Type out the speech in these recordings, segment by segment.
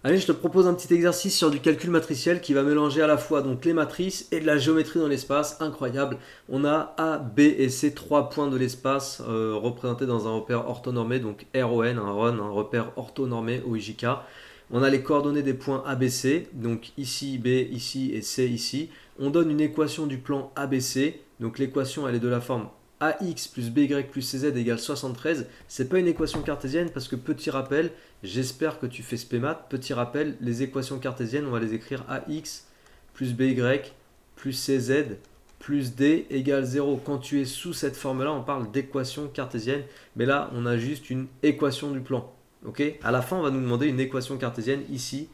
Allez, je te propose un petit exercice sur du calcul matriciel qui va mélanger à la fois donc les matrices et de la géométrie dans l'espace. Incroyable. On a A, B et C, trois points de l'espace représentés dans un repère orthonormé, donc RON, un repère orthonormé OIJK. On a les coordonnées des points ABC, donc ici B, ici et C, ici. On donne une équation du plan ABC, donc l'équation elle est de la forme AX plus BY plus CZ égale 73. C'est pas une équation cartésienne parce que petit rappel, j'espère que tu fais spémat. Petit rappel, les équations cartésiennes, on va les écrire AX plus BY plus CZ plus D égale 0. Quand tu es sous cette forme-là, on parle d'équation cartésienne. Mais là, on a juste une équation du plan. Ok. À la fin, on va nous demander une équation cartésienne ici.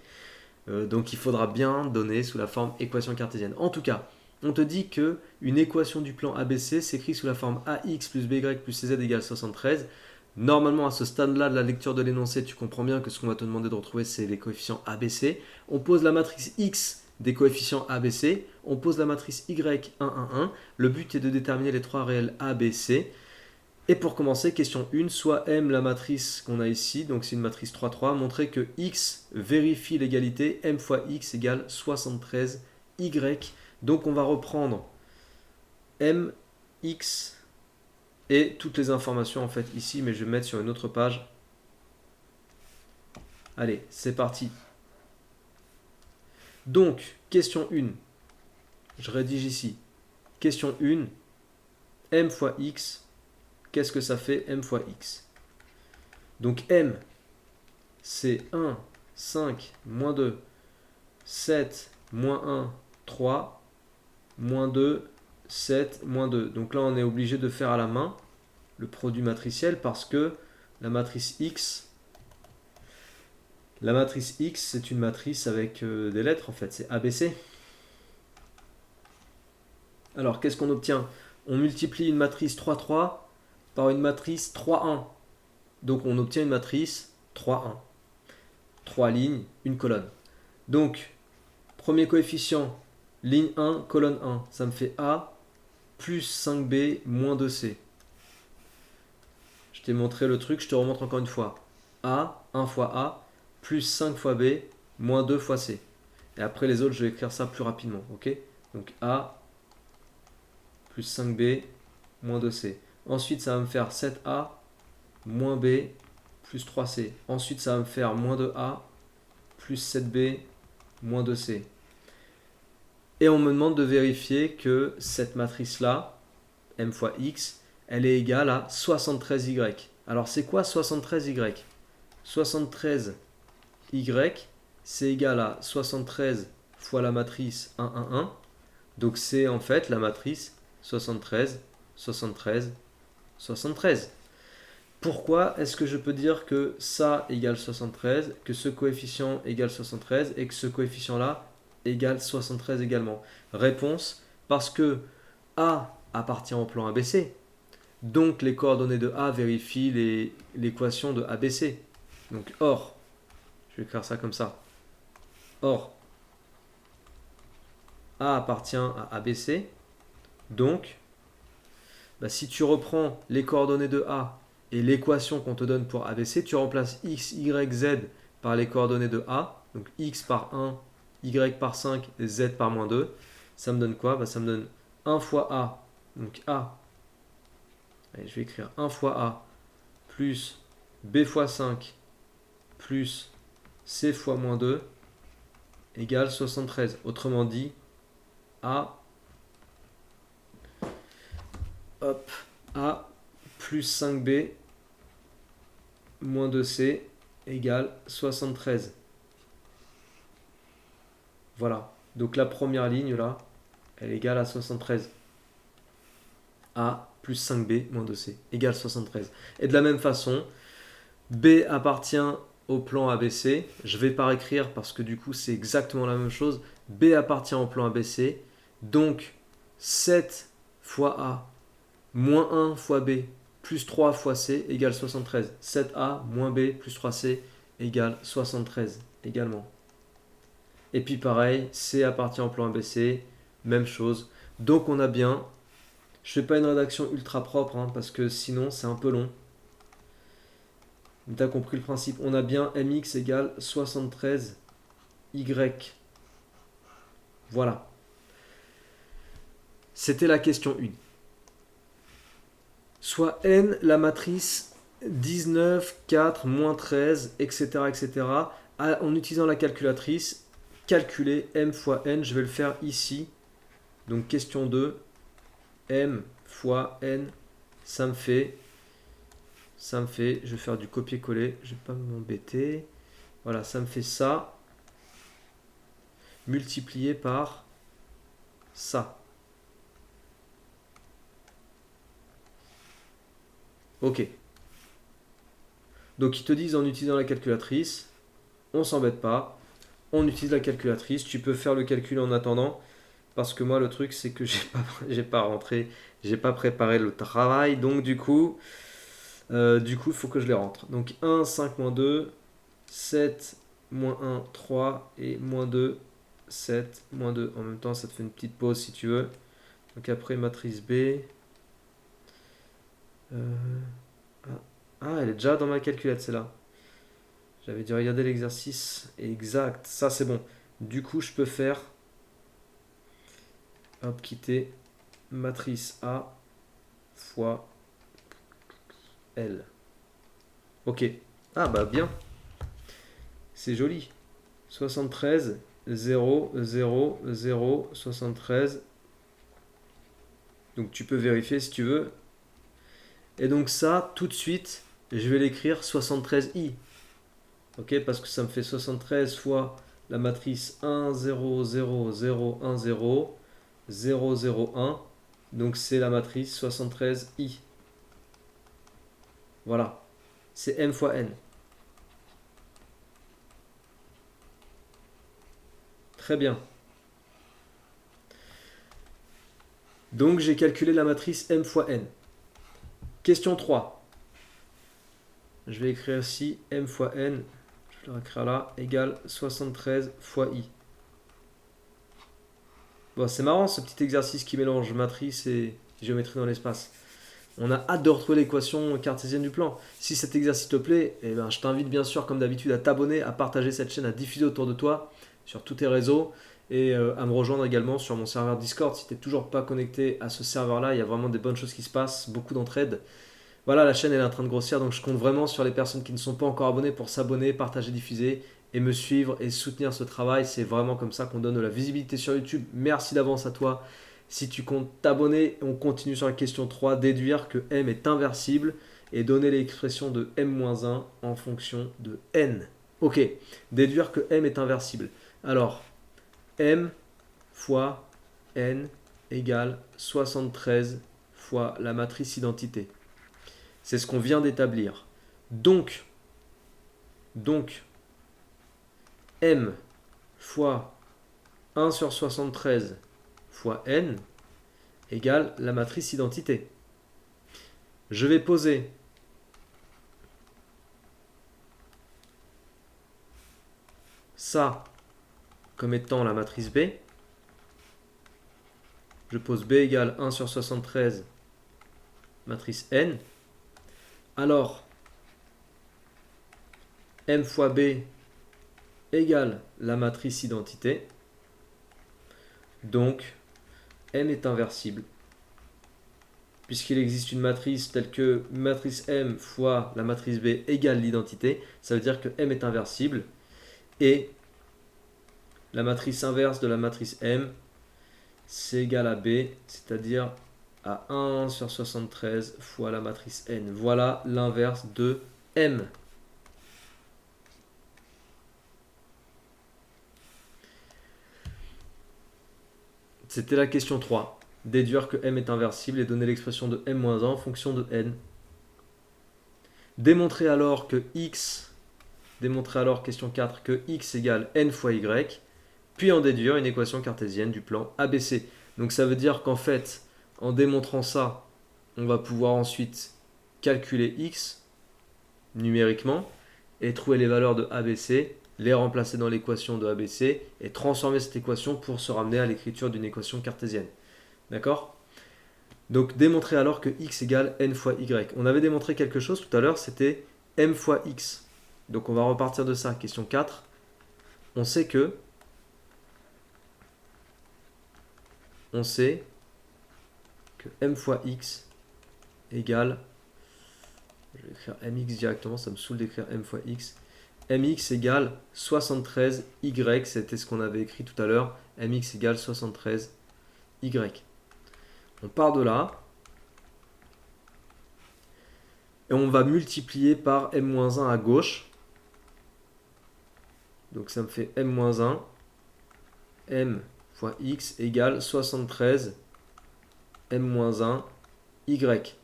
Donc il faudra bien donner sous la forme équation cartésienne. En tout cas, on te dit que une équation du plan ABC s'écrit sous la forme AX plus BY plus CZ égale 73. Normalement, à ce stade-là de la lecture de l'énoncé, tu comprends bien que ce qu'on va te demander de retrouver, c'est les coefficients ABC. On pose la matrice X des coefficients ABC. On pose la matrice Y 1, 1, 1. Le but est de déterminer les trois réels ABC. Et pour commencer, question 1, soit M la matrice qu'on a ici, donc c'est une matrice 3, 3, montrer que X vérifie l'égalité, M fois X égale 73 Y. Donc on va reprendre M, X et toutes les informations en fait ici, mais je vais mettre sur une autre page. Allez, c'est parti. Donc, question 1, je rédige ici. Question 1, M fois X, qu'est-ce que ça fait M fois X? Donc M, c'est 1, 5, moins 2, 7, moins 1, 3, moins 2, 7, moins 2. Donc là, on est obligé de faire à la main le produit matriciel parce que la matrice X, c'est une matrice avec des lettres en fait, c'est ABC. Alors, qu'est-ce qu'on obtient? On multiplie une matrice 3, 3 par une matrice 3, 1. Donc on obtient une matrice 3, 1. 3 lignes, une colonne. Donc, premier coefficient, ligne 1, colonne 1, ça me fait A plus 5B moins 2C. Je t'ai montré le truc, je te remontre encore une fois. A, 1 fois A, plus 5 fois B, moins 2 fois C. Et après les autres, je vais écrire ça plus rapidement. Ok? Donc A plus 5B moins 2C. Ensuite, ça va me faire 7A moins B plus 3C. Ensuite, ça va me faire moins 2A plus 7B moins 2C. Et on me demande de vérifier que cette matrice-là, M fois X, elle est égale à 73Y. Alors c'est quoi 73Y? 73Y, c'est égal à 73 fois la matrice 1, 1, 1. Donc c'est en fait la matrice 73, 73, 73. Pourquoi est-ce que je peux dire que ça égale 73, que ce coefficient égale 73 et que ce coefficient-là égale 73 également? Réponse, parce que A appartient au plan ABC. Donc les coordonnées de A vérifient l'équation de ABC. Donc or, je vais écrire ça comme ça. Or, A appartient à ABC. Donc, si tu reprends les coordonnées de A et l'équation qu'on te donne pour ABC, tu remplaces x, y, z par les coordonnées de A. Donc x par 1, y par 5 et z par moins 2. Ça me donne quoi? Ça me donne 1 fois A. Donc A, allez, je vais écrire 1 fois A plus B fois 5 plus C fois moins 2 égale 73. Autrement dit, A, hop, A plus 5B moins 2C égale 73. Voilà. Donc la première ligne là, elle est égale à 73. A plus 5B moins 2C égale 73. Et de la même façon, B appartient au plan ABC. Je ne vais pas écrire parce que du coup c'est exactement la même chose. B appartient au plan ABC. Donc 7 fois A moins 1 fois B plus 3 fois C égale 73. 7A moins B plus 3C égale 73 également. Et puis pareil, C appartient au plan ABC, même chose. Donc on a bien, je fais pas une rédaction ultra propre parce que sinon c'est un peu long. Tu as compris le principe. On a bien mx égale 73y. Voilà. C'était la question 1. Soit n, la matrice 19, 4, moins 13, etc. etc. En utilisant la calculatrice, calculer m fois n. Je vais le faire ici. Donc question 2. M fois n, ça me fait, je vais faire du copier-coller, je vais pas m'embêter. Voilà, ça me fait ça, multiplié par ça. Ok. Donc ils te disent en utilisant la calculatrice, on s'embête pas, on utilise la calculatrice, tu peux faire le calcul en attendant, parce que moi le truc c'est que j'ai pas rentré, j'ai pas préparé le travail, donc du coup, il faut que je les rentre. Donc 1, 5 moins 2, 7, moins 1, 3, et moins 2, 7, moins 2. En même temps, ça te fait une petite pause si tu veux. Donc après, matrice B. Elle est déjà dans ma calculette, celle-là. J'avais dû regarder l'exercice exact. Ça, c'est bon. Du coup, je peux faire... Hop, quitter. Matrice A fois L. Ok. Ah, bah bien. C'est joli. 73, 0, 0, 0, 73. Donc tu peux vérifier si tu veux. Et donc ça, tout de suite, je vais l'écrire 73i. Ok, parce que ça me fait 73 fois la matrice 1, 0, 0, 0, 1, 0, 0, 0, 1. Donc c'est la matrice 73i. Voilà. C'est m fois n. Très bien. Donc j'ai calculé la matrice m fois n. Question 3. Je vais écrire ici m fois n, je vais l'écrire là, égale 73 fois i. Bon, c'est marrant ce petit exercice qui mélange matrice et géométrie dans l'espace. On a hâte de retrouver l'équation cartésienne du plan. Si cet exercice te plaît, eh ben, je t'invite bien sûr, comme d'habitude, à t'abonner, à partager cette chaîne, à diffuser autour de toi sur tous tes réseaux et à me rejoindre également sur mon serveur Discord. Si tu n'es toujours pas connecté à ce serveur-là, il y a vraiment des bonnes choses qui se passent, beaucoup d'entraide. Voilà, la chaîne elle est en train de grossir, donc je compte vraiment sur les personnes qui ne sont pas encore abonnées pour s'abonner, partager, diffuser et me suivre et soutenir ce travail. C'est vraiment comme ça qu'on donne de la visibilité sur YouTube. Merci d'avance à toi. Si tu comptes t'abonner, on continue sur la question 3, déduire que m est inversible et donner l'expression de m-1 en fonction de n. Ok, déduire que m est inversible. Alors, m fois n égale 73 fois la matrice identité. C'est ce qu'on vient d'établir. Donc, m fois 1 sur 73 fois n égale la matrice identité. Je vais poser ça comme étant la matrice B. Je pose B égale 1 sur 73 matrice n. Alors, m fois b égale la matrice identité. Donc, m est inversible. Puisqu'il existe une matrice telle que matrice m fois la matrice b égale l'identité, ça veut dire que m est inversible. Et la matrice inverse de la matrice m, c'est égal à b, c'est-à-dire à 1 sur 73 fois la matrice n. Voilà l'inverse de m. C'était la question 3. Déduire que m est inversible et donner l'expression de m-1 en fonction de n. Démontrer alors, question 4, que x égale n fois y, puis en déduire une équation cartésienne du plan ABC. Donc ça veut dire qu'en fait, en démontrant ça, on va pouvoir ensuite calculer x numériquement et trouver les valeurs de ABC, les remplacer dans l'équation de ABC et transformer cette équation pour se ramener à l'écriture d'une équation cartésienne. D'accord ? Donc démontrer alors que x égale n fois y. On avait démontré quelque chose tout à l'heure, c'était m fois x. Donc on va repartir de ça. Question 4. On sait que m fois x égale, je vais écrire mx directement, ça me saoule d'écrire m fois x. mx égale 73y, c'était ce qu'on avait écrit tout à l'heure. mx égale 73y. On part de là. Et on va multiplier par m-1 à gauche. Donc ça me fait m-1, m fois x égale 73 m-1 y.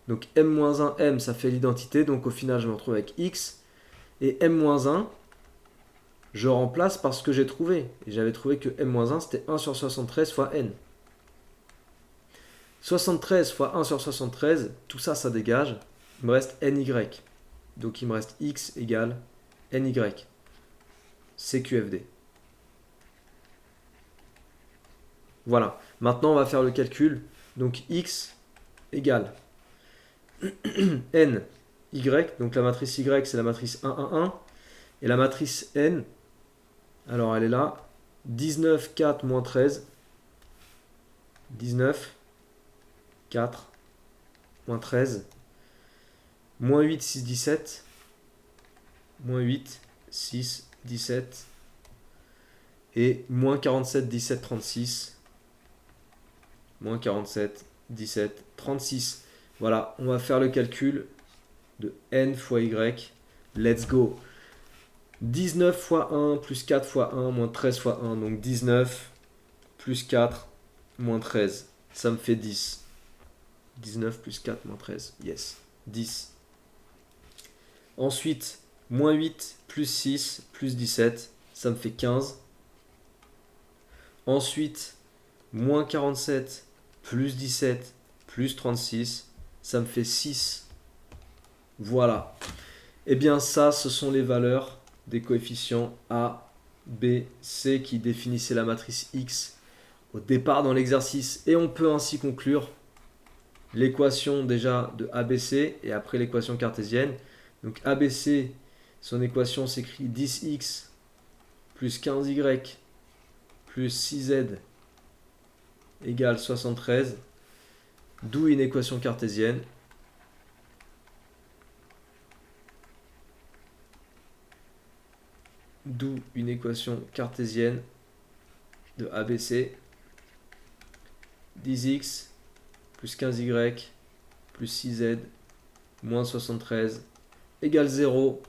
Donc m-1 m, ça fait l'identité. Donc au final, je me retrouve avec x. Et m-1, je remplace par ce que j'ai trouvé. Et j'avais trouvé que m-1, c'était 1 sur 73 fois n. 73 fois 1 sur 73, tout ça, ça dégage. Il me reste ny. Donc il me reste x égale ny. CQFD. Voilà. Maintenant, on va faire le calcul. Donc x égale n, y. Donc la matrice y, c'est la matrice 1, 1, 1. Et la matrice n, alors elle est là. 19, 4, moins 13. 19, 4, moins 13. Moins 8, 6, 17. Moins 8, 6, 17. Et moins 47, 17, 36. Moins 47, 17, 36. Voilà, on va faire le calcul de n fois y. Let's go. 19 fois 1 plus 4 fois 1 moins 13 fois 1. Donc 19 plus 4 moins 13. Ça me fait 10. 19 plus 4 moins 13. Yes. 10. Ensuite, moins 8 plus 6 plus 17. Ça me fait 15. Ensuite, moins 47 plus 17 plus 36. Ça me fait 6. Voilà. Et bien ça, ce sont les valeurs des coefficients A, B, C qui définissaient la matrice X au départ dans l'exercice. Et on peut ainsi conclure l'équation déjà de ABC et après l'équation cartésienne. Donc ABC, son équation s'écrit 10x plus 15y plus 6z égale 73, d'où une équation cartésienne. D'où une équation cartésienne de ABC. 10x plus 15y plus 6z moins 73 égale 0.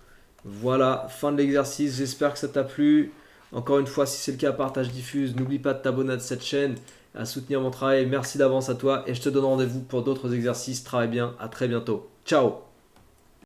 Voilà, fin de l'exercice. J'espère que ça t'a plu. Encore une fois, si c'est le cas, partage, diffuse. N'oublie pas de t'abonner à cette chaîne, à soutenir mon travail. Merci d'avance à toi et je te donne rendez-vous pour d'autres exercices. Travaille bien, à très bientôt. Ciao.